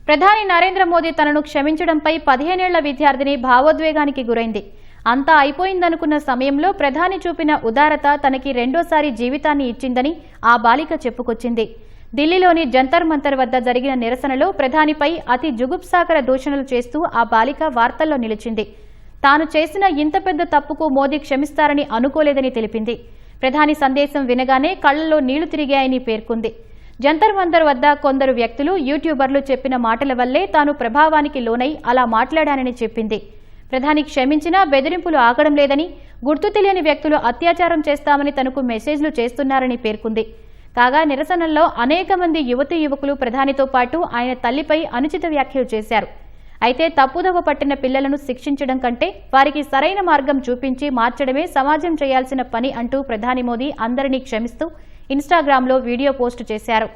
ప్రధాని నరేంద్ర మోదీ తనను క్షమించడంపై 15 ఏళ్ల విద్యార్థిని భావోద్వేగానికి గురైంది. అంతా అయిపోయిందనుకున్న సమయంలో ప్రధాని చూపిన ఉదారత తనకి రెండోసారి జీవితాన్ని ఇచ్చిందని ఆ బాలిక చెప్పుకొచ్చింది. ఢిల్లీలోని జంతర్ మంతర్ వద్ద జరిగిన నిరసనలో ప్రధానిపై అతి జుగుప్సాకర దూషణలు చేస్తూ ఆ బాలిక వార్తల్లో నిలిచింది. తాను చేసిన ఇంత పెద్ద తప్పుకు మోదీ క్షమిస్తారని అనుకోలేదని తెలిపింది. ప్రధాని సందేశం వినగానే కళ్లలో నీళ్లు తిరిగాయని పేర్కొంది. జంతర్ మంతర్ వద్ద కొందరు వ్యక్తులు, యూట్యూబర్లు చెప్పిన మాటల వల్లే తాను ప్రభావానికి లోనై అలా మాట్లాడానని చెప్పింది. ప్రధాని క్షమించినా బెదిరింపులు ఆగడం లేదని, గుర్తు తెలియని వ్యక్తులు అత్యాచారం చేస్తామని తనకు మెసేజ్లు చేస్తున్నారని పేర్కొంది. కాగా నిరసనల్లో అనేక మంది యువతీ యువకులు ప్రధానితో పాటు ఆయన తల్లిపై అనుచిత వ్యాఖ్యలు చేశారు. అయితే తప్పుదోవ పట్టిన పిల్లలను శిక్షించడం కంటే వారికి సరైన మార్గం చూపించి మార్చడమే సమాజం చేయాల్సిన పని అంటూ ప్రధాని మోదీ అందరినీ క్షమిస్తూ ఇన్స్టాగ్రామ్లో వీడియో పోస్టు చేశారు.